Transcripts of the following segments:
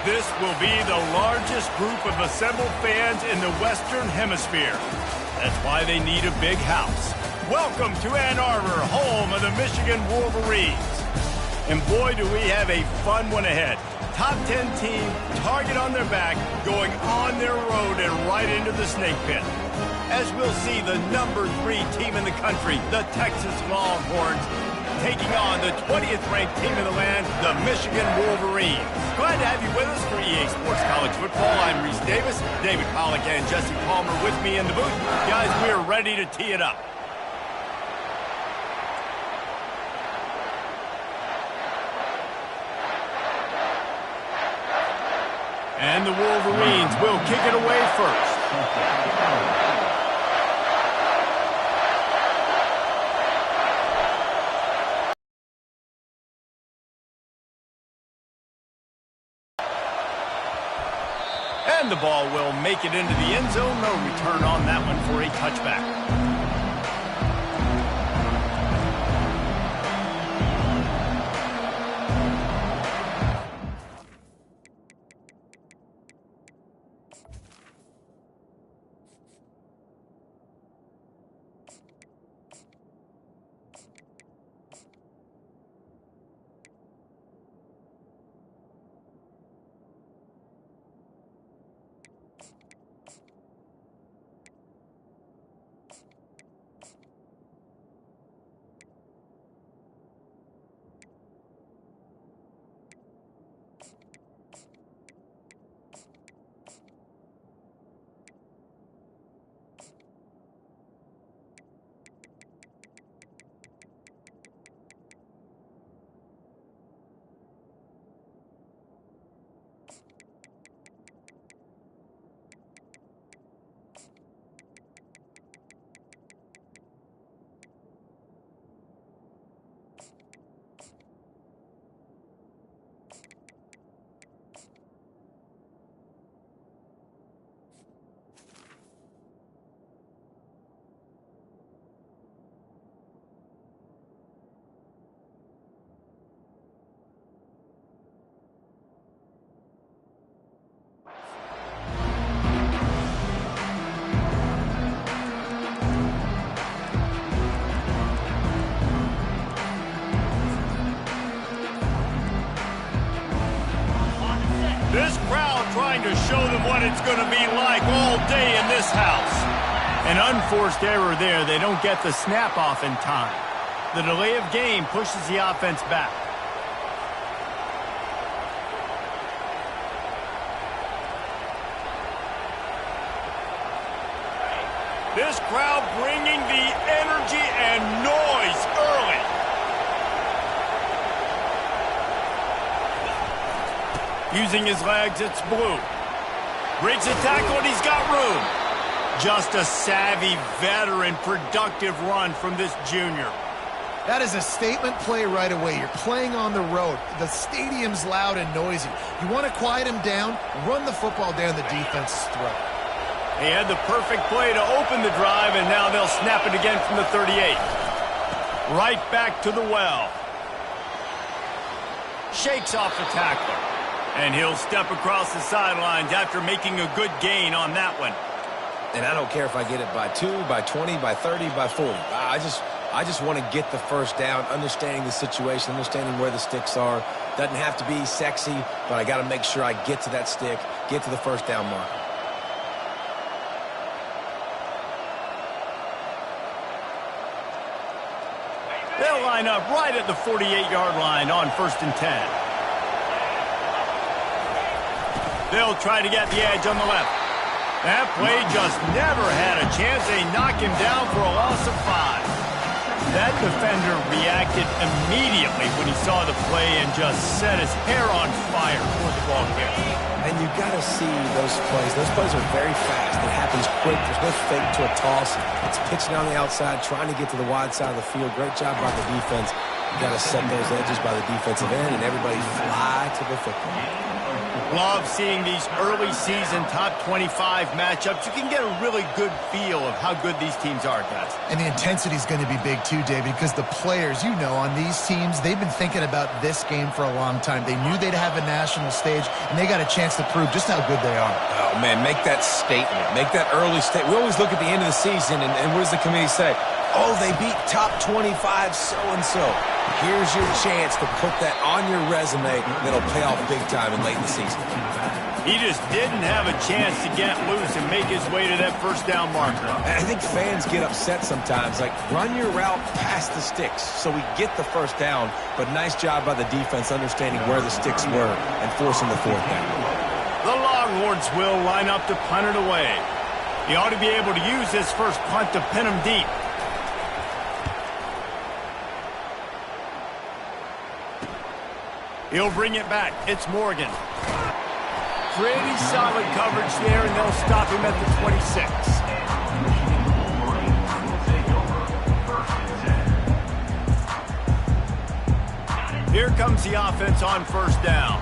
This will be the largest group of assembled fans in the Western Hemisphere. That's why they need a big house. Welcome to Ann Arbor, home of the Michigan Wolverines. And boy, do we have a fun one ahead. Top 10 team, target on their back, going on their road and right into the snake pit. As we'll see the number 3 team in the country, the Texas Longhorns, taking on the 20th ranked team in the land, the Michigan Wolverines. Glad to have you with us for EA Sports College Football. I'm Reese Davis, David Pollack and Jesse Palmer with me in the booth. Guys, we are ready to tee it up. And the Wolverines will kick it away first. And the ball will make it into the end zone. No return on that one for a touchback. This crowd trying to show them what it's going to be like all day in this house. An unforced error there. They don't get the snap off in time. The delay of game pushes the offense back. This crowd bringing the energy and noise early. Using his legs, it's Blue. Breaks a tackle and he's got room. Just a savvy, veteran, productive run from this junior. That is a statement play right away. You're playing on the road. The stadium's loud and noisy. You want to quiet him down, run the football down the defense's throat. He had the perfect play to open the drive, and now they'll snap it again from the 38. Right back to the well. Shakes off the tackler. And he'll step across the sidelines after making a good gain on that one. And I don't care if I get it by 2, by 20, by 30, by 40. I just want to get the first down, understanding the situation, understanding where the sticks are. Doesn't have to be sexy, but I got to make sure I get to that stick, get to the first down marker. They'll line up right at the 48-yard line on 1st and 10. They'll try to get the edge on the left. That play just never had a chance. They knock him down for a loss of 5. That defender reacted immediately when he saw the play and just set his hair on fire for the ball kick. And you got to see those plays. Those plays are very fast. It happens quick. There's no fake to a toss. It's pitching on the outside, trying to get to the wide side of the field. Great job by the defense. You got to set those edges by the defensive end, and everybody fly to the football. Love seeing these early season top 25 matchups. You can get a really good feel of how good these teams are, guys. And the intensity is going to be big too, David, because the players, you know, on these teams, they've been thinking about this game for a long time. They knew they'd have a national stage, and they got a chance to prove just how good they are. Oh, man, make that statement. Make that early statement. We always look at the end of the season, and what does the committee say? Oh, they beat top 25 so-and-so. Here's your chance to put that on your resume that'll pay off big time and late in the season. He just didn't have a chance to get loose and make his way to that first down marker. And I think fans get upset sometimes, like run your route past the sticks so we get the first down, but nice job by the defense understanding where the sticks were and forcing the fourth down. The Longhorns will line up to punt it away. He ought to be able to use this first punt to pin him deep. He'll bring it back. It's Morgan. Pretty solid coverage there, and they'll stop him at the 26. Here comes the offense on first down.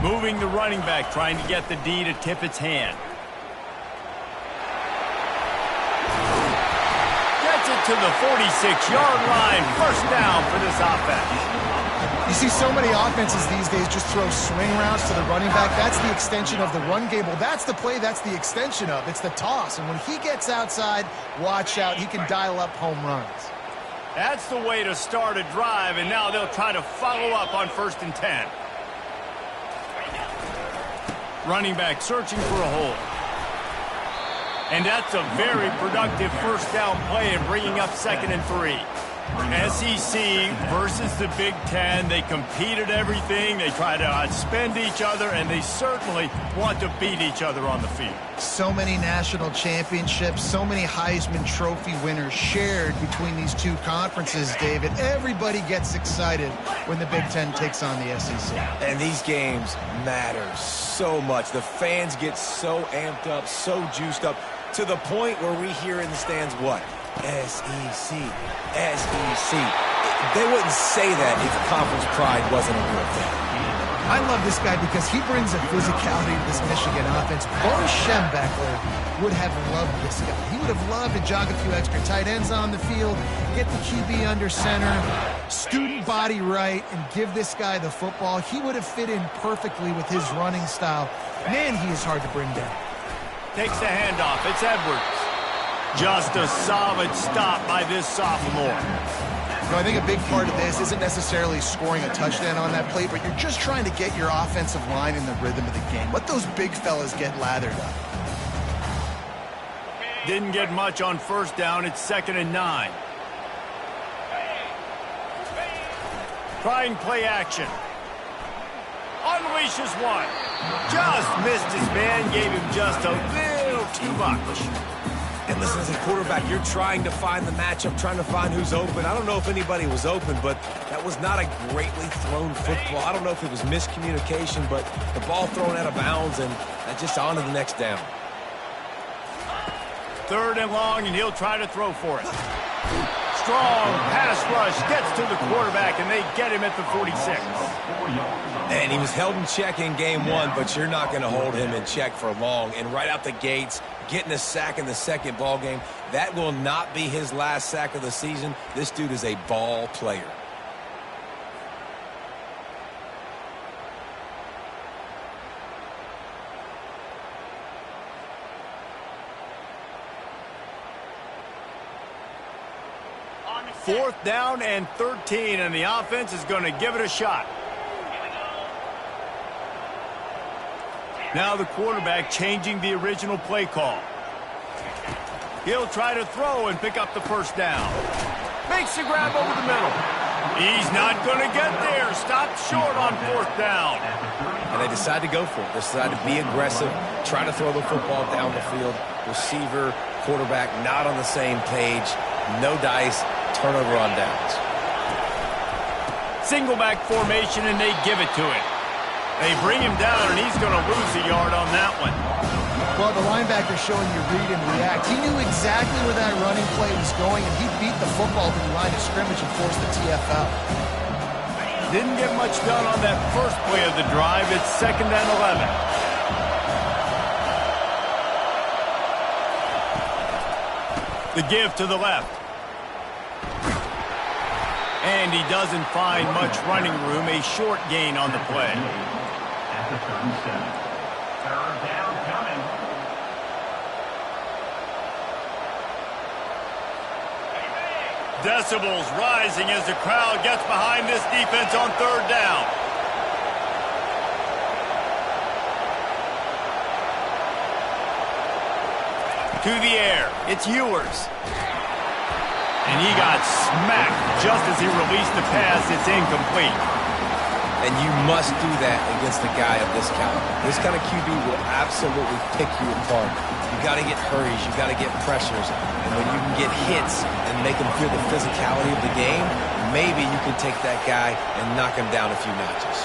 Moving the running back, trying to get the D to tip its hand. Gets it to the 46-yard line. First down for this offense. You see so many offenses these days just throw swing routes to the running back. That's the extension of the run game. Well, that's the play that's the extension of. It's the toss. And when he gets outside, watch out. He can dial up home runs. That's the way to start a drive, and now they'll try to follow up on 1st and 10. Running back searching for a hole. And that's a very productive first down play and bringing up 2nd and 3. SEC versus the Big Ten. They compete at everything. They try to outspend each other, and they certainly want to beat each other on the field. So many national championships, so many Heisman Trophy winners shared between these two conferences, David. Everybody gets excited when the Big Ten takes on the SEC. And these games matter so much. The fans get so amped up, so juiced up, to the point where we hear in the stands what? SEC, SEC. They wouldn't say that if conference pride wasn't a real thing. I love this guy because he brings a physicality to this Michigan offense. Bo Schembechler would have loved this guy. He would have loved to jog a few extra tight ends on the field, get the QB under center, student body right, and give this guy the football. He would have fit in perfectly with his running style. Man, he is hard to bring down. Takes the handoff. It's Edwards. Just a solid stop by this sophomore. So I think a big part of this isn't necessarily scoring a touchdown on that play, but you're just trying to get your offensive line in the rhythm of the game. Let those big fellas get lathered up. Didn't get much on first down. It's 2nd and 9. Trying play action. Unleashes one. Just missed his man. Gave him just a little too much. And listen, as a quarterback, you're trying to find the matchup, trying to find who's open. I don't know if anybody was open, but that was not a greatly thrown football. I don't know if it was miscommunication, but the ball thrown out of bounds and just on to the next down. 3rd and long, and he'll try to throw for it. Strong pass rush gets to the quarterback, and they get him at the 46. And he was held in check in game 1, but you're not going to hold him in check for long. And right out the gates, getting a sack in the second ball game, that will not be his last sack of the season. This dude is a ball player. Fourth down and 13, and the offense is going to give it a shot. Now the quarterback changing the original play call. He'll try to throw and pick up the first down. Makes the grab over the middle. He's not going to get there. Stopped short on 4th down. And they decide to go for it. They decide to be aggressive, try to throw the football down the field. Receiver, quarterback not on the same page. No dice. Turnover on downs. Single back formation, and they give it to him. They bring him down, and he's going to lose a yard on that one. Well, the linebacker showing you read and react. He knew exactly where that running play was going, and he beat the football to the line of scrimmage and forced the TFL. Didn't get much done on that first play of the drive. It's 2nd and 11. The give to the left. And he doesn't find much running room. A short gain on the play. At the 37. 3rd down coming. Decibels rising as the crowd gets behind this defense on 3rd down. To the air. It's Ewers. And he got smacked just as he released the pass. It's incomplete. And you must do that against a guy of this caliber. This kind of QB will absolutely pick you apart. You got to get hurries. You got to get pressures. And when you can get hits and make him feel the physicality of the game, maybe you can take that guy and knock him down a few notches.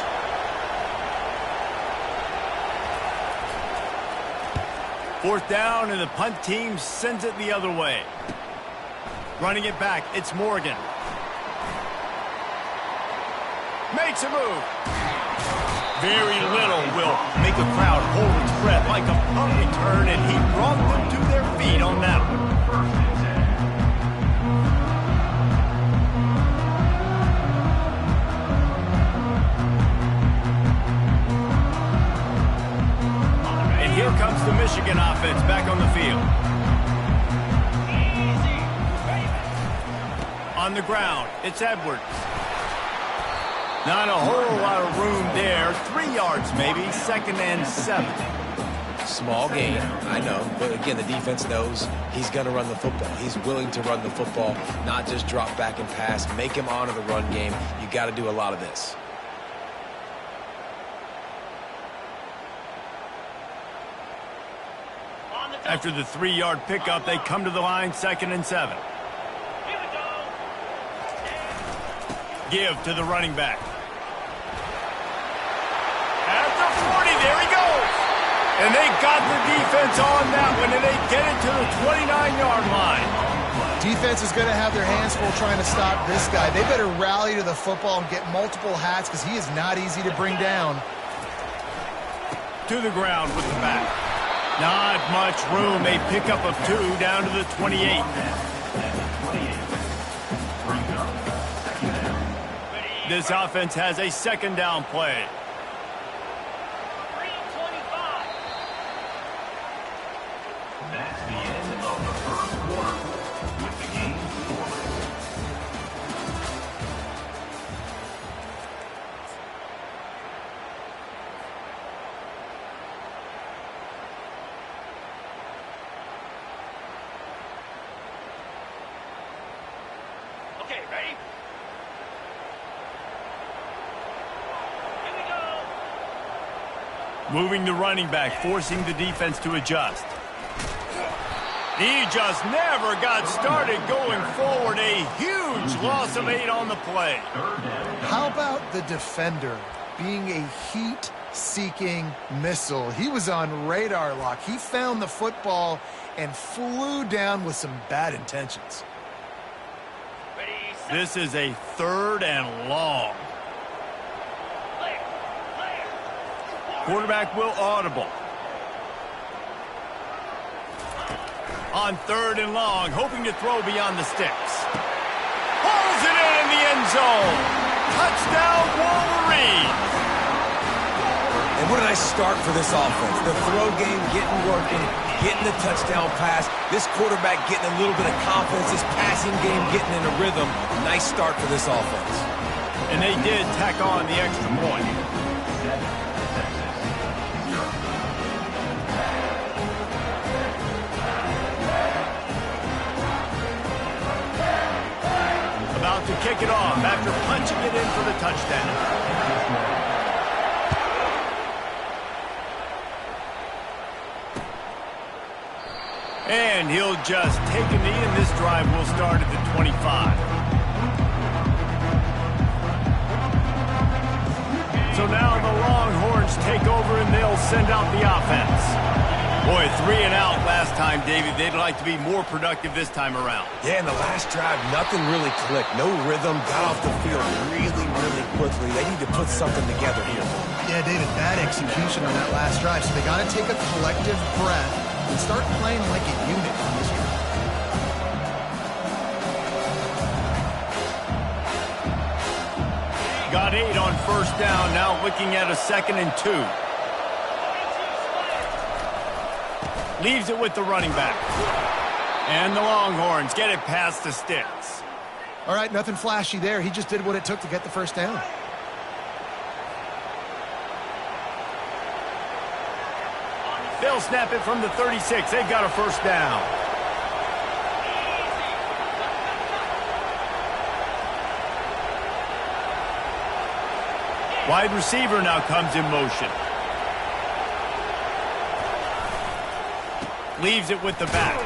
4th down, and the punt team sends it the other way. Running it back, it's Morgan. Makes a move. Very little will make a crowd hold its breath like a punt return, and he brought them to their feet on that one. And here comes the Michigan offense back on the field. On the ground, it's Edwards. Not a whole lot of room there. 3 yards maybe, 2nd and 7. Small gain, I know. But again, the defense knows he's going to run the football. He's willing to run the football, not just drop back and pass. Make him honor the run game. You got to do a lot of this. After the 3-yard pickup, they come to the line, 2nd and 7. Give to the running back. At the 40, there he goes. And they got the defense on that one, and they get it to the 29-yard line. Defense is going to have their hands full trying to stop this guy. They better rally to the football and get multiple hats because he is not easy to bring down. To the ground with the back. Not much room. A pickup of 2 down to the 28. This offense has a 2nd down play. That's the end of the 1st quarter with the game scored. Okay, ready? Moving the running back, forcing the defense to adjust. He just never got started going forward. A huge loss of 8 on the play. How about the defender being a heat-seeking missile? He was on radar lock. He found the football and flew down with some bad intentions. This is a 3rd and long. Quarterback will audible. On 3rd and long, hoping to throw beyond the sticks. Pulls it in the end zone. Touchdown, Wolverines. And what a nice start for this offense. The throw game getting working, getting the touchdown pass. This quarterback getting a little bit of confidence. This passing game getting in a rhythm. Nice start for this offense. And they did tack on the extra point. About to kick it off after punching it in for the touchdown. And he'll just take a knee, and this drive will start at the 25. So now the Longhorns take over, and they'll send out the offense. Boy, 3 and out last time, David. They'd like to be more productive this time around. Yeah, in the last drive, nothing really clicked. No rhythm, got off the field really, really quickly. They need to put something together here. Yeah, David, bad execution on that last drive. So they got to take a collective breath and start playing like a unit on this drive. Got 8 on first down, now looking at a 2nd and 2. Leaves it with the running back. And the Longhorns get it past the sticks. All right, nothing flashy there. He just did what it took to get the first down. They'll snap it from the 36. They've got a first down. Wide receiver now comes in motion. Leaves it with the back.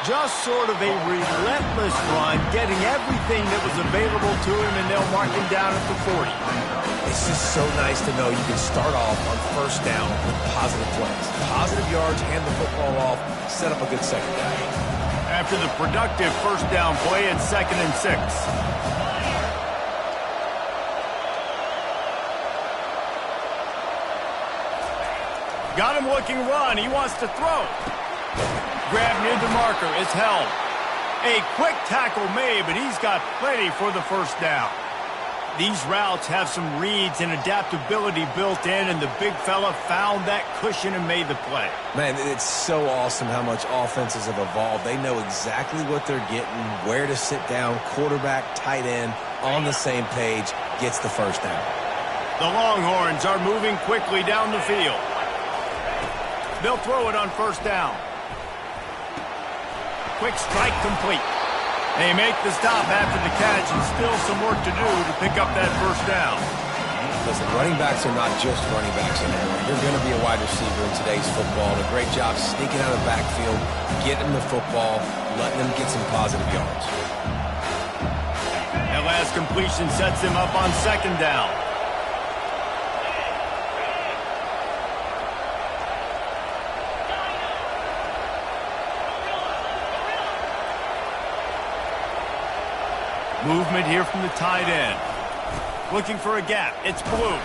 Just sort of a relentless run, getting everything that was available to him, and they'll mark him down at the 40. It's just so nice to know you can start off on first down with positive plays. Positive yards, hand the football off, set up a good second down. After the productive first down play, it's 2nd and 6. Got him looking run. He wants to throw. Grab near the marker. It's held. A quick tackle made, but he's got plenty for the first down. These routes have some reads and adaptability built in, and the big fella found that cushion and made the play. Man, it's so awesome how much offenses have evolved. They know exactly what they're getting, where to sit down, quarterback, tight end, on the same page, gets the first down. The Longhorns are moving quickly down the field. They'll throw it on first down. Quick strike complete. They make the stop after the catch, and still some work to do to pick up that first down. Listen, running backs are not just running backs anymore. You're going to be a wide receiver in today's football. And a great job sneaking out of the backfield, getting the football, letting them get some positive yards. That last completion sets them up on second down. Movement here from the tight end. Looking for a gap. It's Blue.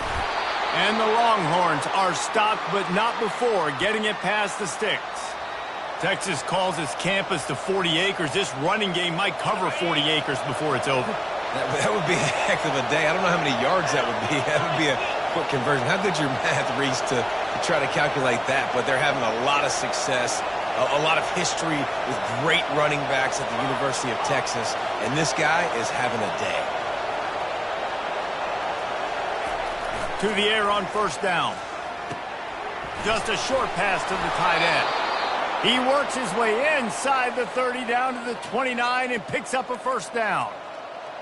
And the Longhorns are stopped, but not before getting it past the sticks. Texas calls its campus to 40 acres. This running game might cover 40 acres before it's over. That would be a heck of a day. I don't know how many yards that would be. That would be a quick conversion. How good's your math, Reese, to try to calculate that? But they're having a lot of success. A lot of history with great running backs at the University of Texas, and this guy is having a day. To the air on first down. Just a short pass to the tight end. He works his way inside the 30 down to the 29 and picks up a first down.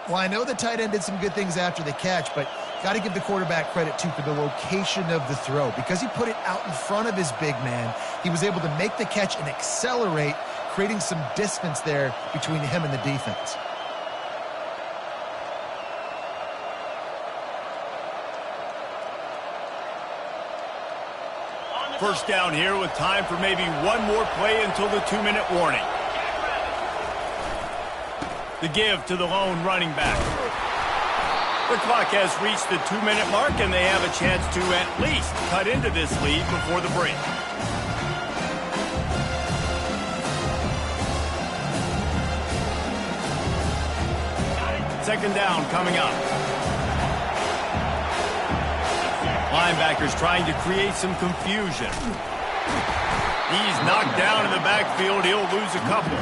Well, I know the tight end did some good things after the catch, but got to give the quarterback credit, too, for the location of the throw. Because he put it out in front of his big man, he was able to make the catch and accelerate, creating some distance there between him and the defense. First down here with time for maybe one more play until the 2-minute warning. The give to the lone running back. The clock has reached the 2-minute mark, and they have a chance to at least cut into this lead before the break. Second down coming up. Linebackers trying to create some confusion. He's knocked down in the backfield. He'll lose a couple.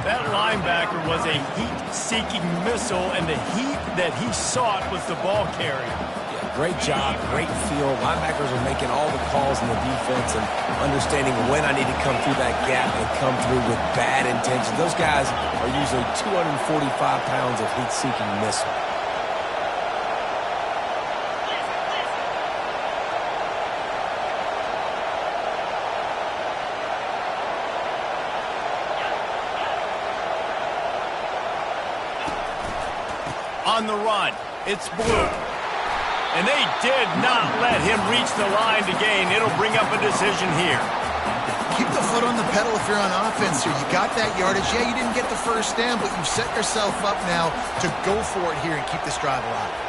That linebacker was a heat-seeking missile, and the heat that he sought was the ball carrier. Yeah, great job, great feel. Linebackers are making all the calls in the defense and understanding when I need to come through that gap and come through with bad intentions. Those guys are usually 245 pounds of heat-seeking missile. On the run, it's Blue. And they did not let him reach the line to gain. It'll bring up a decision here. Keep the foot on the pedal if you're on offense here. You got that yardage. Yeah, you didn't get the first down, but you've set yourself up now to go for it here and keep this drive alive.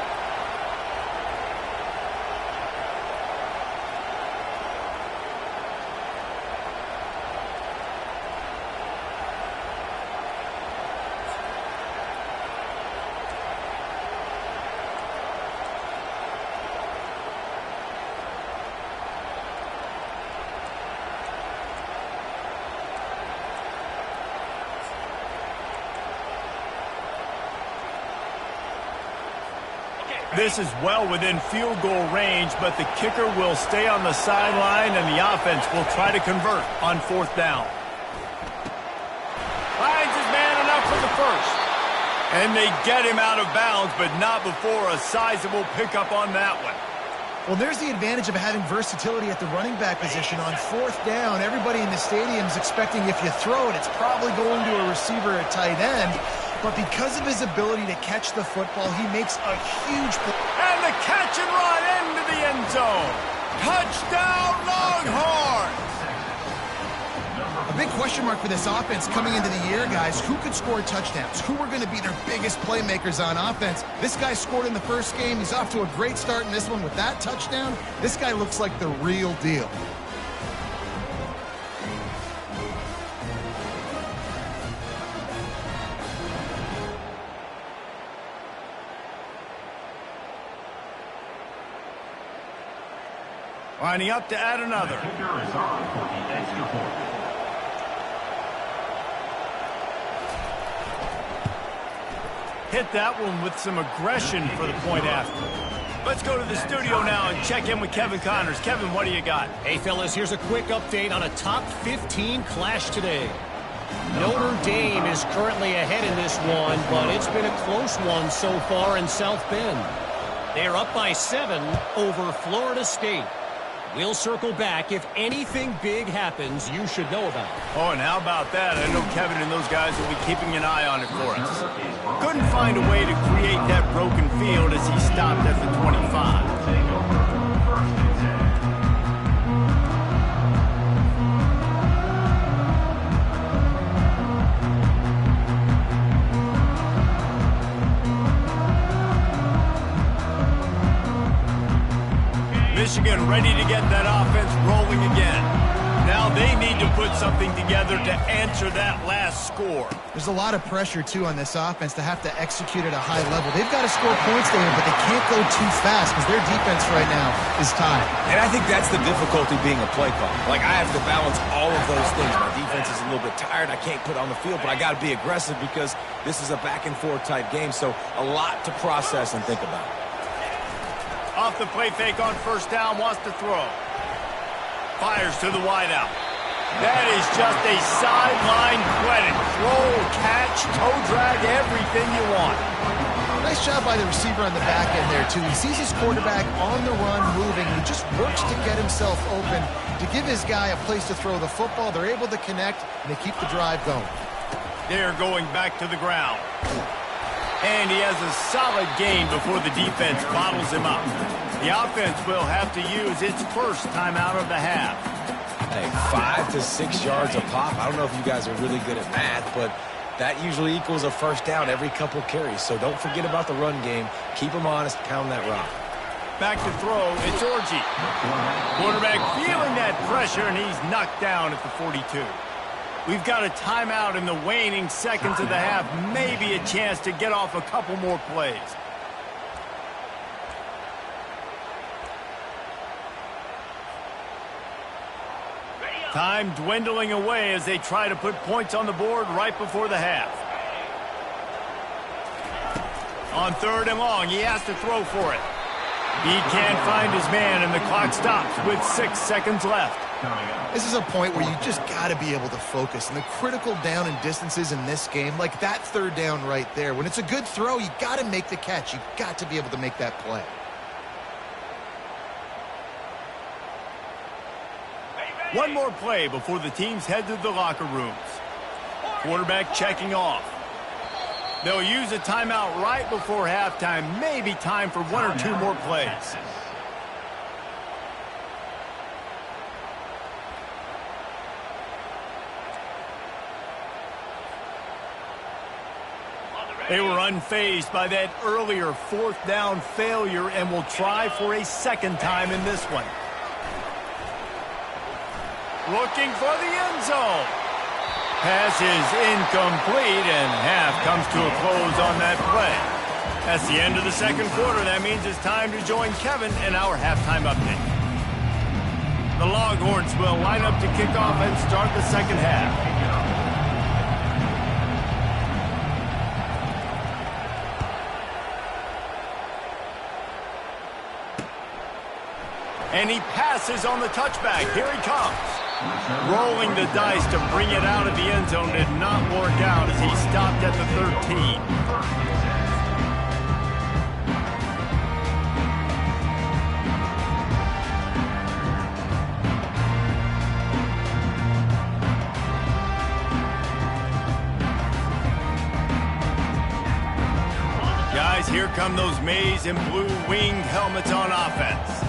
This is well within field goal range, but the kicker will stay on the sideline, and the offense will try to convert on 4th down. Finds his man enough for the first. And they get him out of bounds, but not before a sizable pickup on that one. Well, there's the advantage of having versatility at the running back position. On 4th down, everybody in the stadium is expecting if you throw it, it's probably going to a receiver at tight end. But because of his ability to catch the football, he makes a huge play. And the catch and run into the end zone. Touchdown, Longhorns! A big question mark for this offense coming into the year, guys. Who could score touchdowns? Who are going to be their biggest playmakers on offense? This guy scored in the first game. He's off to a great start in this one with that touchdown. This guy looks like the real deal. Lining up to add another. The kicker is on for the extra point. Hit that one with some aggression for the point after. Let's go to the studio now and check in with Kevin Connors. Kevin, what do you got? Hey, fellas, here's a quick update on a top 15 clash today. Notre Dame is currently ahead in this one, but it's been a close one so far in South Bend. They're up by 7 over Florida State. We'll circle back. If anything big happens, you should know about it. Oh, and how about that? I know Kevin and those guys will be keeping an eye on it for us. Couldn't find a way to create that broken field as he stopped at the 25. Michigan ready to get that offense rolling again. Now they need to put something together to answer that last score. There's a lot of pressure, too, on this offense to have to execute at a high level. They've got to score points there, but they can't go too fast because their defense right now is tied. And I think that's the difficulty being a play caller. Like, I have to balance all of those things. My defense is a little bit tired. I can't put on the field, but I got to be aggressive because this is a back-and-forth type game, so a lot to process and think about. Off the play fake on 1st down, wants to throw. Fires to the wideout. That is just a sideline credit. Throw, catch, toe drag, everything you want. Nice job by the receiver on the back end there, too. He sees his quarterback on the run moving. He just works to get himself open to give his guy a place to throw the football. They're able to connect, and they keep the drive going. They're going back to the ground. And he has a solid gain before the defense bottles him up. The offense will have to use its first timeout of the half. Hey, 5 to 6 yards a pop. I don't know if you guys are really good at math, but that usually equals a first down every couple carries. So don't forget about the run game. Keep them honest, pound that rock. Back to throw, it's Orji. Quarterback feeling that pressure, and he's knocked down at the 42. We've got a timeout in the waning seconds of the half. Maybe a chance to get off a couple more plays. Time dwindling away as they try to put points on the board right before the half. On 3rd and long, he has to throw for it. He can't find his man, and the clock stops with 6 seconds left. This is a point where you just got to be able to focus. And the critical down and distances in this game, like that 3rd down right there, when it's a good throw, you got to make the catch. You've got to be able to make that play. One more play before the teams head to the locker rooms. Quarterback checking off. They'll use a timeout right before halftime. Maybe time for one or two more plays. They were unfazed by that earlier fourth down failure and will try for a second time in this one. Looking for the end zone. Pass is incomplete, and half comes to a close on that play. That's the end of the second quarter. That means it's time to join Kevin in our halftime update. The Longhorns will line up to kick off and start the second half. And he passes on the touchback. Here he comes. Rolling the dice to bring it out of the end zone did not work out as he stopped at the 13. Guys, here come those maize and blue winged helmets on offense.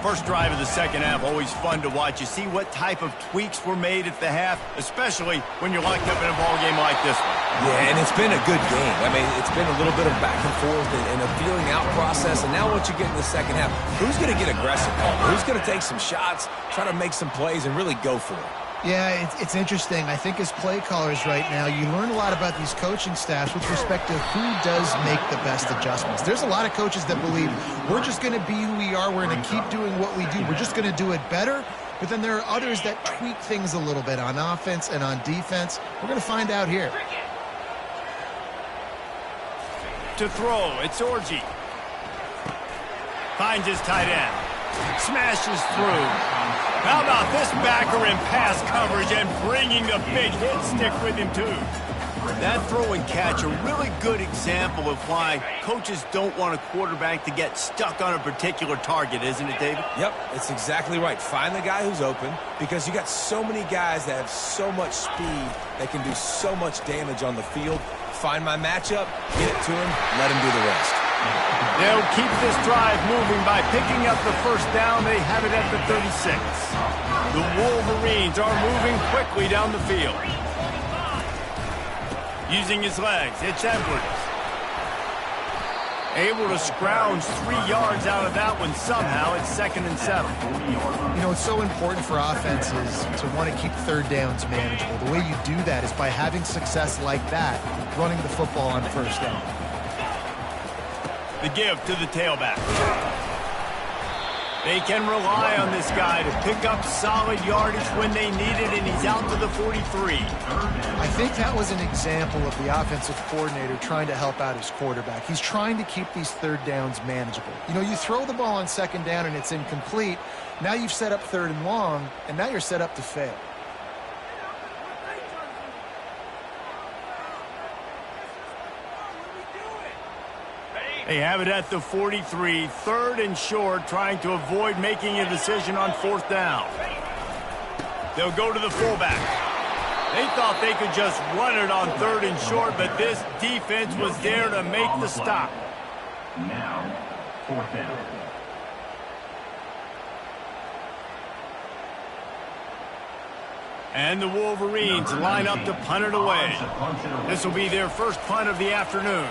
First drive of the second half, always fun to watch. You see what type of tweaks were made at the half, especially when you're locked up in a ball game like this one. Yeah, and it's been a good game. I mean, it's been a little bit of back and forth and a feeling out process. And now what you get in the second half, who's going to get aggressive? Who's going to take some shots, try to make some plays, and really go for it? Yeah, it's interesting. I think as play callers right now, you learn a lot about these coaching staffs with respect to who does make the best adjustments. There's a lot of coaches that believe we're just going to be who we are. We're going to keep doing what we do. We're just going to do it better. But then there are others that tweak things a little bit on offense and on defense. We're going to find out here. To throw, it's Orji. Finds his tight end. Smashes through. How about this backer in pass coverage and bringing the big hit stick with him, too? That throw and catch, a really good example of why coaches don't want a quarterback to get stuck on a particular target, isn't it, David? Yep, it's exactly right. Find the guy who's open because you got so many guys that have so much speed that can do so much damage on the field. Find my matchup, get it to him, let him do the rest. They'll keep this drive moving by picking up the first down. They have it at the 36. The Wolverines are moving quickly down the field. Using his legs, it's Edwards. Able to scrounge 3 yards out of that one somehow. It's 2nd and 7. You know, it's so important for offenses to want to keep third downs manageable. The way you do that is by having success like that, running the football on first down. The give to the tailback. They can rely on this guy to pick up solid yardage when they need it, and he's out to the 43. I think that was an example of the offensive coordinator trying to help out his quarterback. He's trying to keep these third downs manageable. You know, you throw the ball on second down and it's incomplete. Now you've set up third and long, and now you're set up to fail. They have it at the 43, 3rd and short, trying to avoid making a decision on 4th down. They'll go to the fullback. They thought they could just run it on 3rd and short, but this defense was there to make the stop. Now, 4th down. And the Wolverines line up to punt it away. This will be their first punt of the afternoon.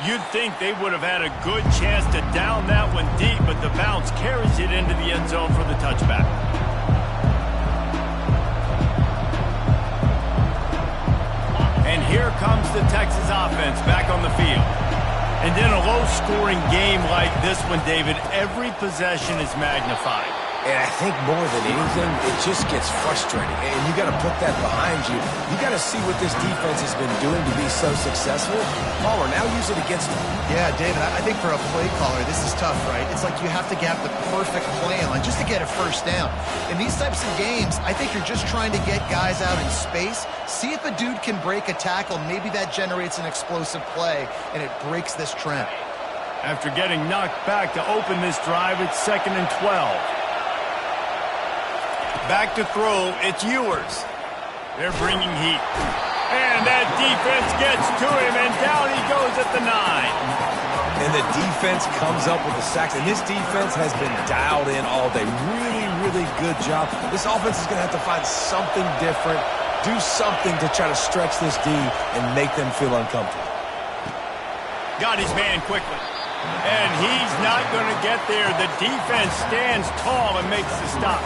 You'd think they would have had a good chance to down that one deep, but the bounce carries it into the end zone for the touchback. And here comes the Texas offense back on the field. And in a low-scoring game like this one, David, every possession is magnified. And I think more than anything, it just gets frustrating. And you got to put that behind you. You got to see what this defense has been doing to be so successful. Caller, now use it against them. Yeah, David, I think for a play caller, this is tough, right? It's like you have to get the perfect play on just to get a first down. In these types of games, I think you're just trying to get guys out in space, see if a dude can break a tackle. Maybe that generates an explosive play, and it breaks this trend. After getting knocked back to open this drive, it's 2nd and 12. Back to throw, it's Ewers. They're bringing heat. And that defense gets to him, and down he goes at the 9. And the defense comes up with the sacks. And this defense has been dialed in all day. Really, really good job. This offense is going to have to find something different, do something to try to stretch this D and make them feel uncomfortable. Got his man quickly. And he's not going to get there. The defense stands tall and makes the stop.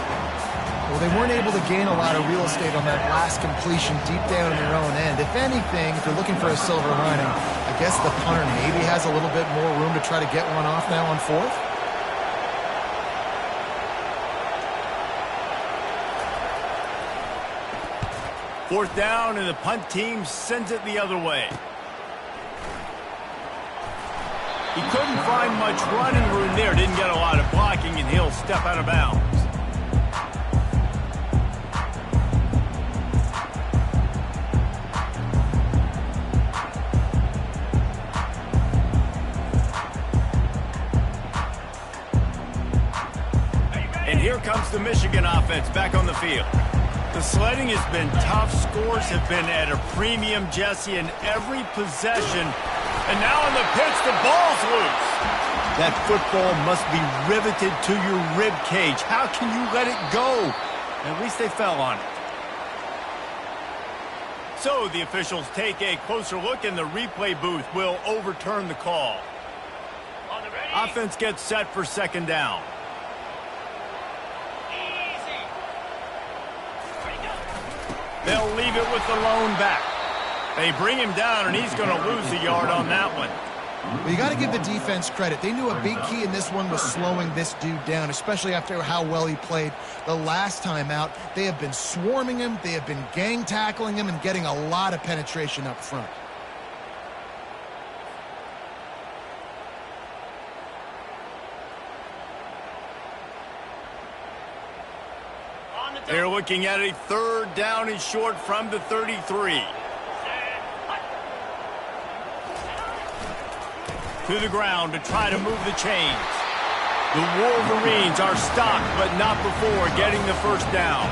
Well, they weren't able to gain a lot of real estate on that last completion deep down in their own end. If anything, if you're looking for a silver lining, I guess the punter maybe has a little bit more room to try to get one off now on 4th. Fourth down, and the punt team sends it the other way. He couldn't find much running room there. Didn't get a lot of blocking, and he'll step out of bounds. And here comes the Michigan offense back on the field. The sledding has been tough. Scores have been at a premium, Jesse, in every possession. And now on the pitch, the ball's loose. That football must be riveted to your rib cage. How can you let it go? At least they fell on it. So the officials take a closer look, and the replay booth will overturn the call. Offense gets set for second down. They'll leave it with the lone back. They bring him down, and he's going to lose a yard on that one. Well, you got to give the defense credit. They knew a big key in this one was slowing this dude down, especially after how well he played the last time out. They have been swarming him. They have been gang tackling him and getting a lot of penetration up front. They're looking at a third down and short from the 33. To the ground to try to move the chains. The Wolverines are stopped, but not before getting the first down.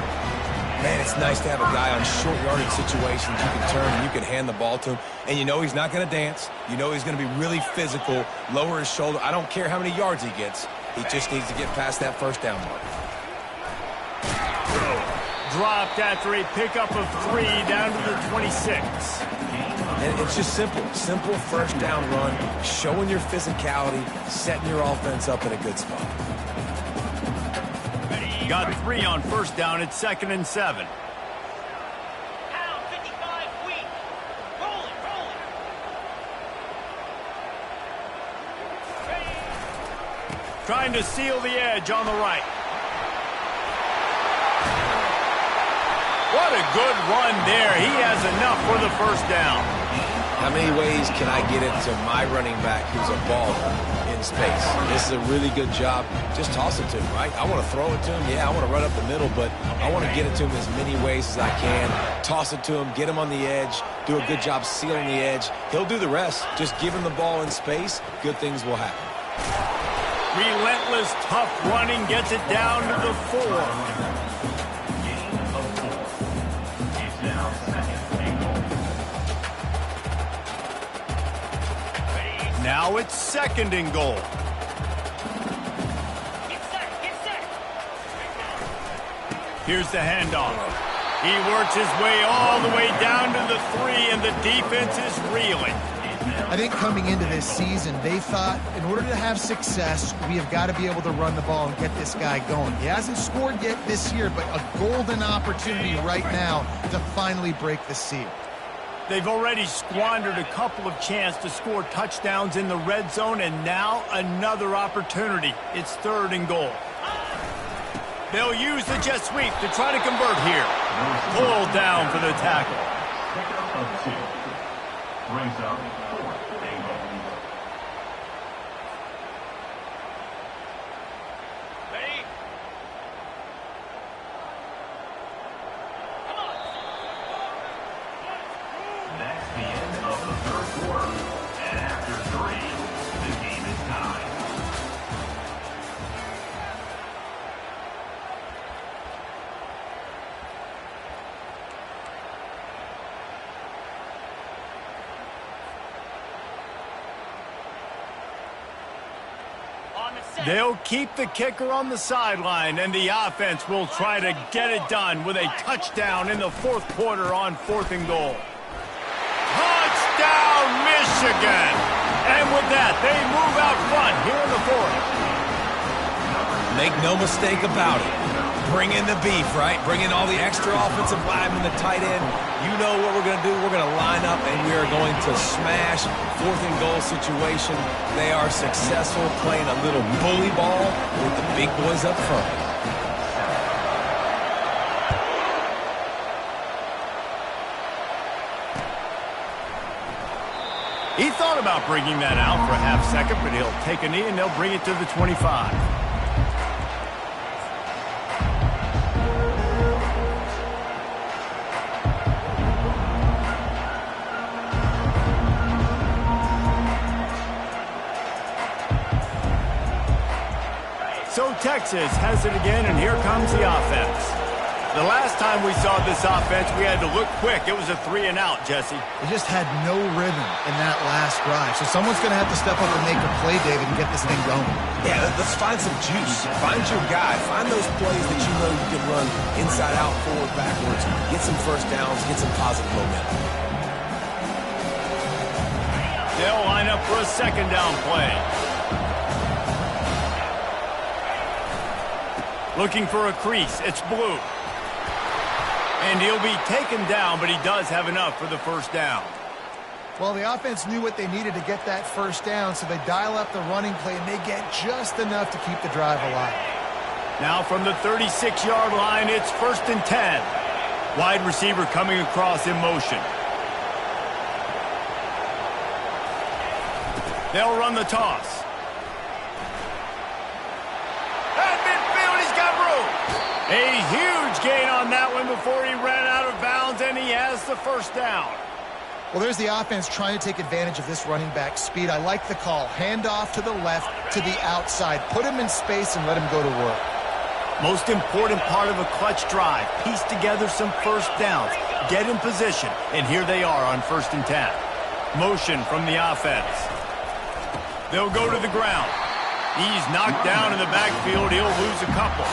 Man, it's nice to have a guy on short yardage situations. You can turn and you can hand the ball to him. And you know he's not going to dance. You know he's going to be really physical, lower his shoulder. I don't care how many yards he gets. He just needs to get past that first down mark. Dropped after a pickup of 3 down to the 26. And it's just simple. Simple first down run, showing your physicality, setting your offense up in a good spot. Got 3 on first down at 2nd and 7. Trying to seal the edge on the right. What a good run there. He has enough for the first down. How many ways can I get it to my running back who's a baller in space? This is a really good job. Just toss it to him, right? I want to throw it to him. Yeah, I want to run up the middle, but I want to get it to him as many ways as I can. Toss it to him, get him on the edge, do a good job sealing the edge. He'll do the rest. Just give him the ball in space. Good things will happen. Relentless, tough running gets it down to the 4. Now it's 2nd and goal. Here's the handoff. He works his way all the way down to the 3, and the defense is reeling. I think coming into this season, they thought in order to have success, we have got to be able to run the ball and get this guy going. He hasn't scored yet this year, but a golden opportunity right now to finally break the seal. They've already squandered a couple of chances to score touchdowns in the red zone, and now another opportunity. It's 3rd and goal. They'll use the jet sweep to try to convert here. Pulled down for the tackle. Pickup of 2. Brings up 4th and goal. That's the end of the 3rd quarter. And after 3, the game is tied. They'll keep the kicker on the sideline, and the offense will try to get it done with a touchdown in the fourth quarter on 4th and goal. Touchdown, Michigan! And with that, they move out front here in the fourth. Make no mistake about it. Bring in the beef, right? Bring in all the extra offensive linemen, the tight end. You know what we're going to do. We're going to line up, and we are going to smash 4th and goal situation. They are successful playing a little bully ball with the big boys up front. He thought about bringing that out for a half second, but he'll take a knee, and they'll bring it to the 25. So Texas has it again, and here comes the offense. The last time we saw this offense, we had to look quick. It was a 3-and-out, Jesse. They just had no rhythm in that last drive. So someone's going to have to step up and make a play, David, and get this thing going. Yeah, let's find some juice. Find your guy. Find those plays that you know you can run inside out, forward, backwards. Get some first downs. Get some positive momentum. They'll line up for a 2nd down play. Looking for a crease. It's Blue. And he'll be taken down, but he does have enough for the 1st down. Well, the offense knew what they needed to get that 1st down, so they dial up the running play, and they get just enough to keep the drive alive. Now from the 36-yard line, it's 1st and 10. Wide receiver coming across in motion. They'll run the toss. A huge gain on that one before he ran out of bounds, and he has the 1st down. Well, there's the offense trying to take advantage of this running back speed. I like the call. Hand off to the left, to the outside. Put him in space and let him go to work. Most important part of a clutch drive. Piece together some 1st downs. Get in position, and here they are on 1st and 10. Motion from the offense. They'll go to the ground. He's knocked down in the backfield. He'll lose a couple.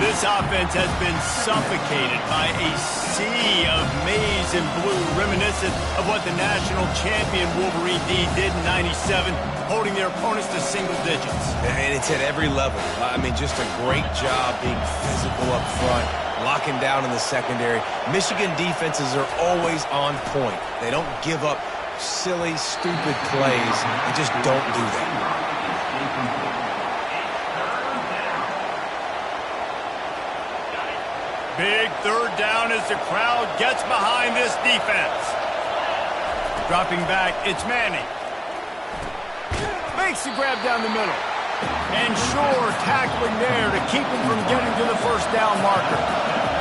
This offense has been suffocated by a sea of maize and blue, reminiscent of what the national champion Wolverine D did in '97, holding their opponents to single digits. And it's at every level. I mean, just a great job being physical up front, locking down in the secondary. Michigan defenses are always on point. They don't give up silly, stupid plays. They just don't do that. Big 3rd down as the crowd gets behind this defense. Dropping back, it's Manning. Makes the grab down the middle. And Shore tackling there to keep him from getting to the 1st down marker.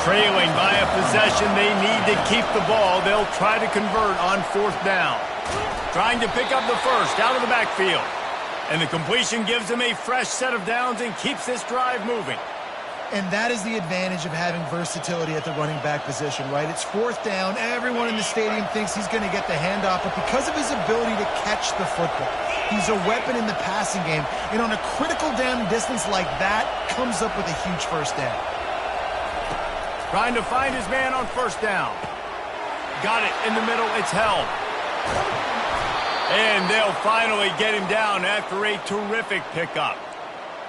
Trailing by a possession, they need to keep the ball. They'll try to convert on 4th down. Trying to pick up the 1st out of the backfield. And the completion gives them a fresh set of downs and keeps this drive moving. And that is the advantage of having versatility at the running back position, right? It's 4th down. Everyone in the stadium thinks he's going to get the handoff, but because of his ability to catch the football, he's a weapon in the passing game. And on a critical down distance like that, comes up with a huge 1st down. Trying to find his man on 1st down. Got it in the middle. It's held. And they'll finally get him down after a terrific pickup.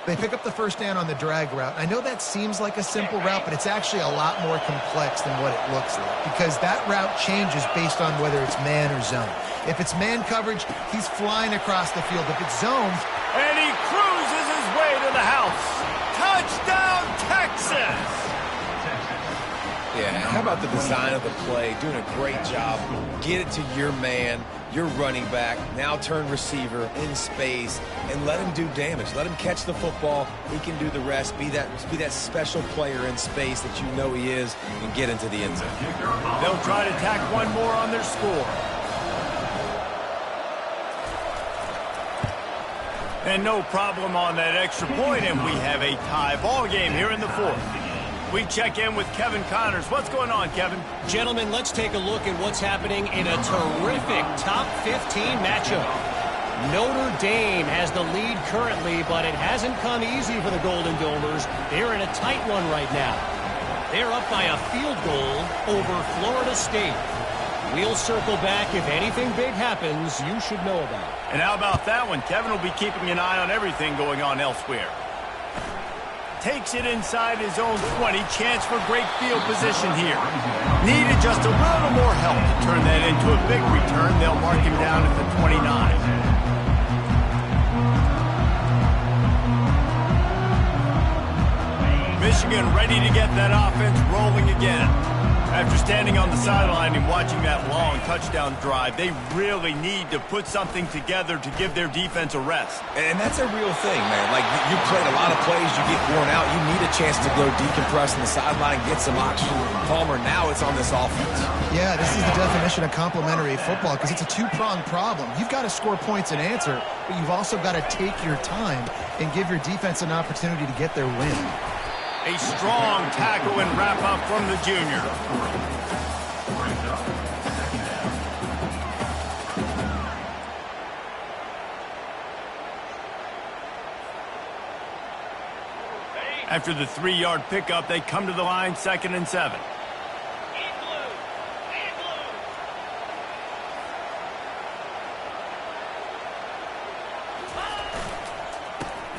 They pick up the 1st down on the drag route. I know that seems like a simple route, but it's actually a lot more complex than what it looks like because that route changes based on whether it's man or zone. If it's man coverage, he's flying across the field. If it's zone... And he cruises his way to the house. Touchdown, Texas! Yeah, how about the design of the play? Doing a great job. Get it to your man, your running back, now turn receiver in space, and let him do damage. Let him catch the football. He can do the rest. Be that special player in space that you know he is, and get into the end zone. They'll try to tack one more on their score. And no problem on that extra point, and we have a tie ball game here in the 4th. We check in with Kevin Connors. What's going on, Kevin? Gentlemen, let's take a look at what's happening in a terrific top 15 matchup. Notre Dame has the lead currently, but it hasn't come easy for the Golden Domers. They're in a tight one right now. They're up by a field goal over Florida State. We'll circle back if anything big happens you should know about. And how about that one? Kevin will be keeping an eye on everything going on elsewhere. Takes it inside his own 20. Chance for great field position here. Needed just a little more help to turn that into a big return. They'll mark him down at the 29. Michigan ready to get that offense rolling again. After standing on the sideline and watching that long touchdown drive, they really need to put something together to give their defense a rest. And that's a real thing, man. Like, you played a lot of plays, you get worn out, you need a chance to go decompress on the sideline, get some oxygen. Palmer, now it's on this offense. Yeah, this is the definition of complementary football because it's a two-pronged problem. You've got to score points and answer, but you've also got to take your time and give your defense an opportunity to get their win. A strong tackle and wrap-up from the junior. After the 3-yard pickup, they come to the line, 2nd and 7.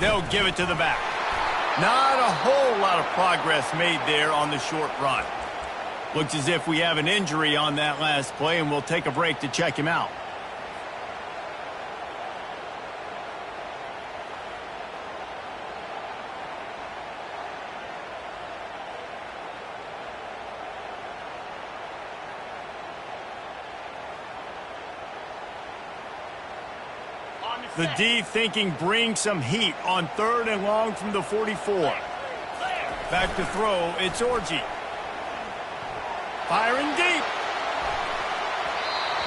They'll give it to the back. Not a whole lot of progress made there on the short run. Looks as if we have an injury on that last play, and we'll take a break to check him out. The D thinking bring some heat on 3rd and long from the 44. Back to throw, it's Orji. Firing deep.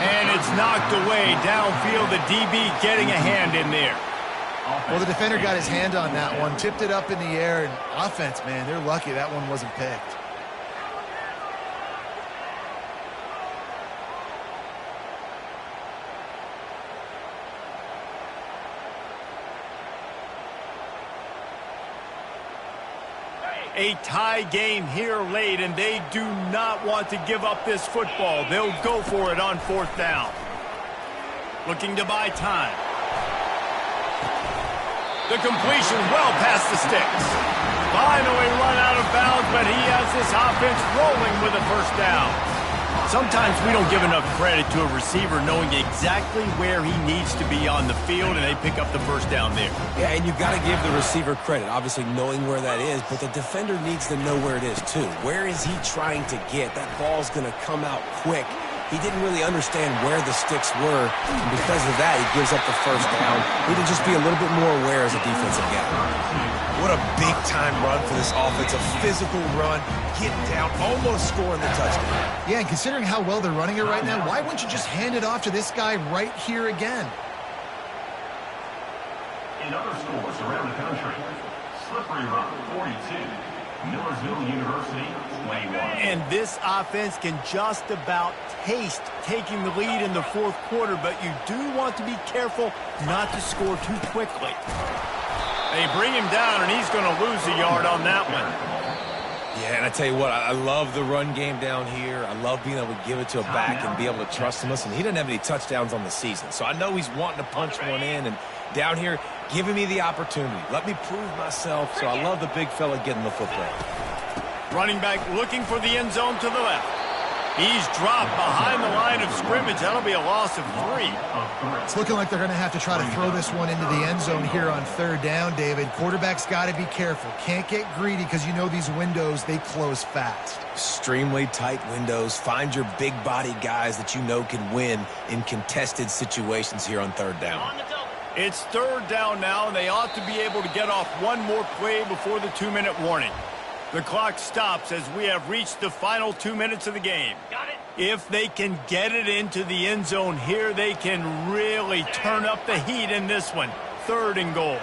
And it's knocked away downfield. The DB getting a hand in there. Well, the defender got his hand on that one, tipped it up in the air, and offense, man, they're lucky that one wasn't picked. A tie game here late, and they do not want to give up this football. They'll go for it on 4th down. Looking to buy time. The completion well past the sticks. Finally run out of bounds, but he has this offense rolling with a 1st down. Sometimes we don't give enough credit to a receiver knowing exactly where he needs to be on the field, and they pick up the 1st down there. Yeah, and you've got to give the receiver credit, obviously knowing where that is, but the defender needs to know where it is too. Where is he trying to get? That ball's going to come out quick. He didn't really understand where the sticks were, and because of that, he gives up the 1st down. We need to just be a little bit more aware as a defensive guy. What a big-time run for this offense. A physical run, get down, almost scoring the touchdown. Yeah, and considering how well they're running it right now, why wouldn't you just hand it off to this guy right here again? In other schools around the country, Slippery Rock 42, Millersville University 21. And this offense can just about taste taking the lead in the 4th quarter, but you do want to be careful not to score too quickly. They bring him down, and he's going to lose a yard on that one. Yeah, and I tell you what, I love the run game down here. I love being able to give it to a back and be able to trust him. Listen, he doesn't have any touchdowns on the season, so I know he's wanting to punch one in, and down here, giving me the opportunity. Let me prove myself, so I love the big fella getting the football. Running back looking for the end zone to the left. He's dropped behind the line of scrimmage. That'll be a loss of 3. It's looking like they're going to have to try to throw this one into the end zone here on 3rd down, David. Quarterback's got to be careful. Can't get greedy because you know these windows, they close fast. Extremely tight windows. Find your big body guys that you know can win in contested situations here on 3rd down. It's 3rd down now, and they ought to be able to get off one more play before the 2-minute warning. The clock stops as we have reached the final 2 minutes of the game. If they can get it into the end zone here, they can really turn up the heat in this one. 3rd and goal.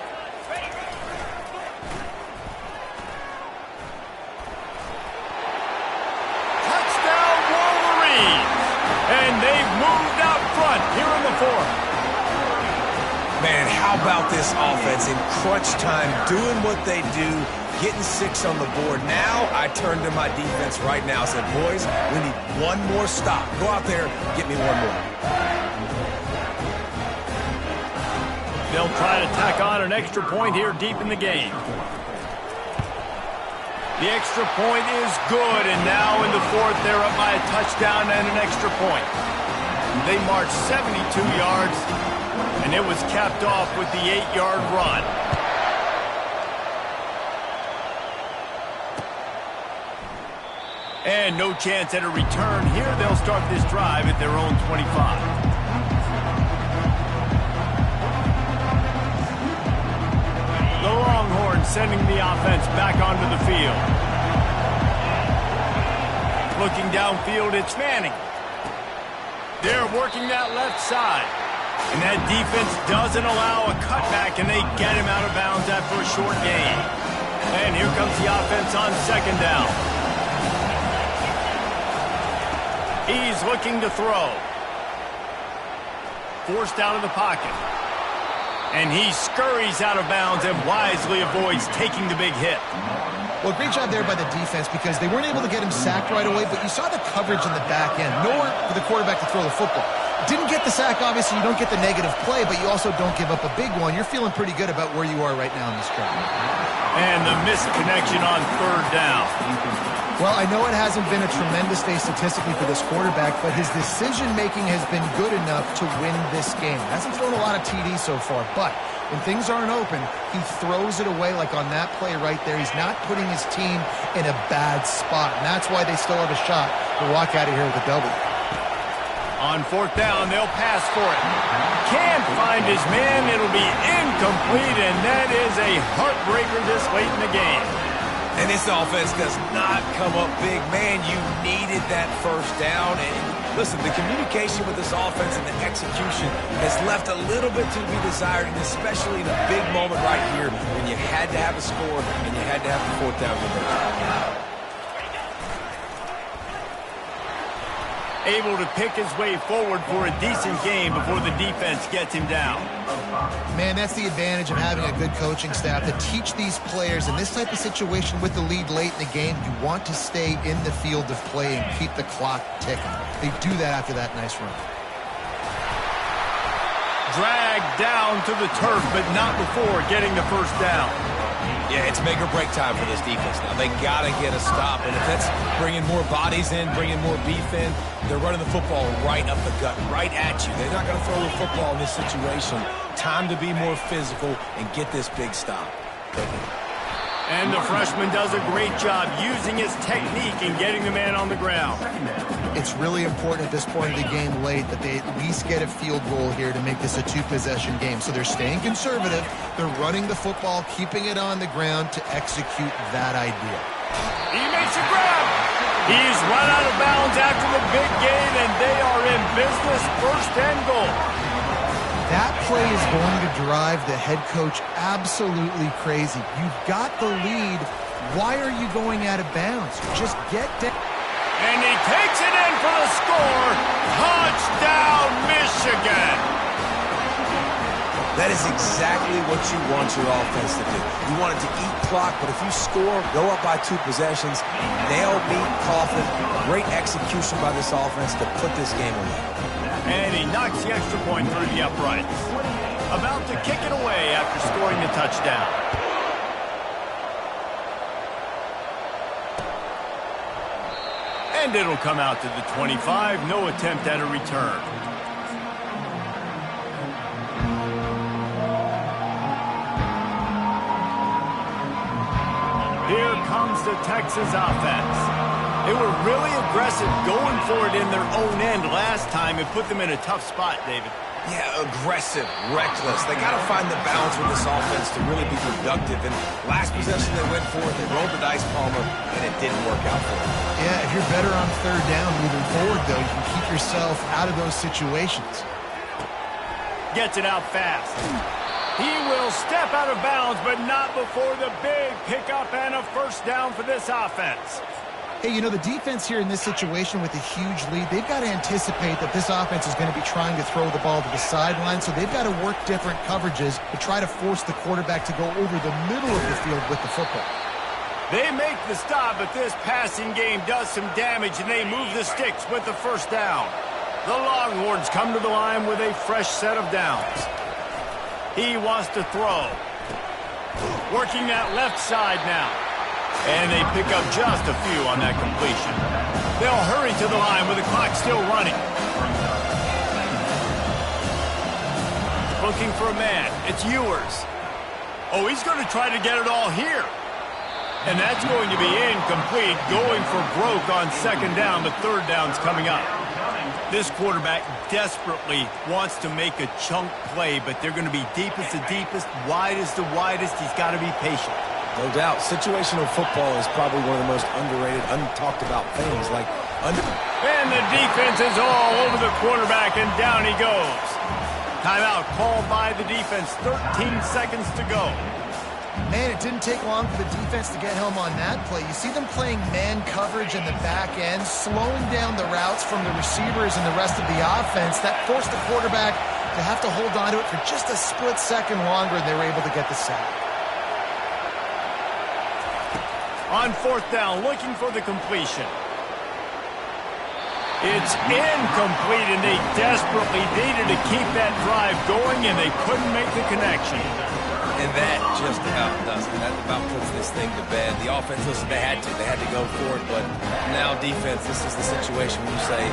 Touchdown Wolverines! And they've moved out front here in the 4th. Man, how about this offense in crunch time, doing what they do, getting 6 on the board. Now I turn to my defense right now and said, boys, we need one more stop. Go out there, get me one more. They'll try to tack on an extra point here deep in the game. The extra point is good, and now in the fourth, they're up by a touchdown and an extra point. They marched 72 yards, and it was capped off with the 8-yard run. And no chance at a return here. They'll start this drive at their own 25. The Longhorns sending the offense back onto the field. Looking downfield, it's Manning. They're working that left side. And that defense doesn't allow a cutback, and they get him out of bounds after a short gain. And here comes the offense on second down. He's looking to throw. Forced out of the pocket. And he scurries out of bounds and wisely avoids taking the big hit. Well, great job there by the defense because they weren't able to get him sacked right away, but you saw the coverage in the back end. Nowhere for the quarterback to throw the football. Didn't get the sack, obviously. You don't get the negative play, but you also don't give up a big one. You're feeling pretty good about where you are right now in this drive. And the missed connection on third down. Well, I know it hasn't been a tremendous day statistically for this quarterback, but his decision-making has been good enough to win this game. Hasn't thrown a lot of TDs so far, but when things aren't open, he throws it away like on that play right there. He's not putting his team in a bad spot, and that's why they still have a shot to walk out of here with a W. On fourth down, they'll pass for it. Can't find his man. It'll be incomplete, and that is a heartbreaker this late in the game. And this offense does not come up big. Man, you needed that first down. And listen, the communication with this offense and the execution has left a little bit to be desired, and especially in a big moment right here when you had to have a score and you had to have the fourth down conversion. Able to pick his way forward for a decent game before the defense gets him down. Man, that's the advantage of having a good coaching staff to teach these players in this type of situation with the lead late in the game. You want to stay in the field of play and keep the clock ticking. They do that after that nice run. Dragged down to the turf, but not before getting the first down. Yeah, it's make or break time for this defense now. They got to get a stop, and if that's bringing more bodies in, bringing more beef in, they're running the football right up the gut, right at you. They're not going to throw the football in this situation. Time to be more physical and get this big stop. And the freshman does a great job using his technique and getting the man on the ground. It's really important at this point of the game late that they at least get a field goal here to make this a two-possession game. So they're staying conservative. They're running the football, keeping it on the ground to execute that idea. He makes a grab. He's run out of bounds after the big gain, and they are in business, first and goal. That play is going to drive the head coach absolutely crazy. You've got the lead. Why are you going out of bounds? Just get down. And he takes it in for the score. Touchdown, Michigan. That is exactly what you want your offense to do. You want it to eat clock, but if you score, go up by 2 possessions, nail, beat, coffin. Great execution by this offense to put this game away. And he knocks the extra point through the uprights. About to kick it away after scoring the touchdown. And it'll come out to the 25. No attempt at a return. Here comes the Texas offense. They were really aggressive going for it in their own end last time. It put them in a tough spot, David. Yeah, aggressive, reckless. They got to find the balance with this offense to really be productive. And last possession they went for it, they rolled the dice, Palmer, and it didn't work out for them. Yeah, if you're better on third down moving forward, though, you can keep yourself out of those situations. Gets it out fast. He will step out of bounds, but not before the big pickup and a first down for this offense. Hey, you know, the defense here in this situation with a huge lead, they've got to anticipate that this offense is going to be trying to throw the ball to the sideline, so they've got to work different coverages to try to force the quarterback to go over the middle of the field with the football. They make the stop, but this passing game does some damage, and they move the sticks with the first down. The Longhorns come to the line with a fresh set of downs. He wants to throw. Working that left side now. And they pick up just a few on that completion. They'll hurry to the line with the clock still running. Looking for a man. It's Ewers. Oh, he's going to try to get it all here. And that's going to be incomplete, going for broke on second down, but third down's coming up. This quarterback desperately wants to make a chunk play, but they're going to be deepest to deepest, widest to widest. He's got to be patient. No doubt. Situational football is probably one of the most underrated, untalked about things. And the defense is all over the quarterback, and down he goes. Timeout called by the defense. 13 seconds to go. Man, it didn't take long for the defense to get home on that play. You see them playing man coverage in the back end, slowing down the routes from the receivers and the rest of the offense. That forced the quarterback to have to hold on to it for just a split second longer, and they were able to get the sack. On fourth down, looking for the completion. It's incomplete, and they desperately needed to keep that drive going, and they couldn't make the connection. And that just about does it. That about puts this thing to bed. The offense, listen, they had to go for it, but now defense, this is the situation where you say,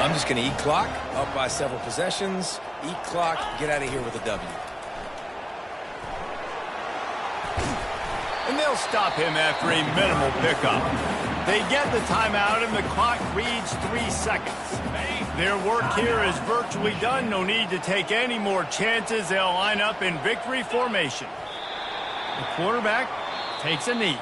I'm just going to eat clock, up by several possessions, eat clock, get out of here with a W. And they'll stop him after a minimal pickup. They get the timeout, and the clock reads 3 seconds. Their work here is virtually done. No need to take any more chances. They'll line up in victory formation. The quarterback takes a knee.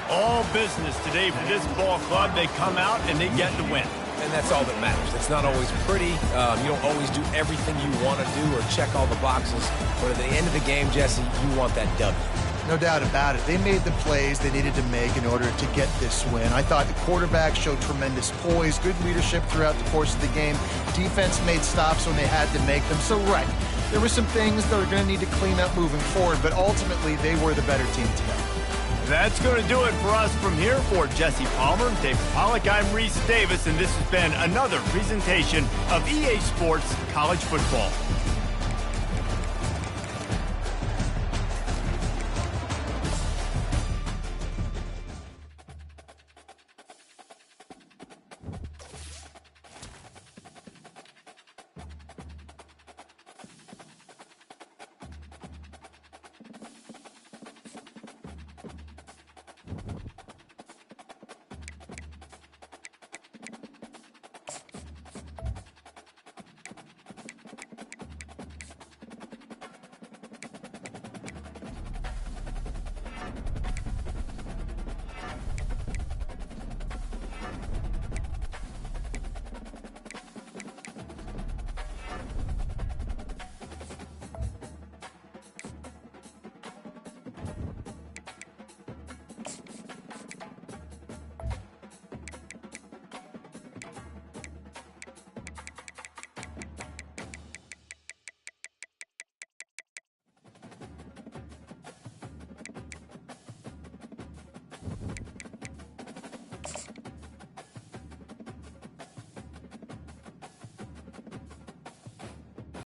All business today for this ball club. They come out, and they get the win. And that's all that matters. It's not always pretty. You don't always do everything you want to do or check all the boxes. But at the end of the game, Jesse, you want that W. No doubt about it. They made the plays they needed to make in order to get this win. I thought the quarterback showed tremendous poise, good leadership throughout the course of the game. Defense made stops when they had to make them. So, right, there were some things that are going to need to clean up moving forward, but ultimately they were the better team today. That's going to do it for us from here. For Jesse Palmer, David Pollack, I'm Reese Davis, and this has been another presentation of EA Sports College Football.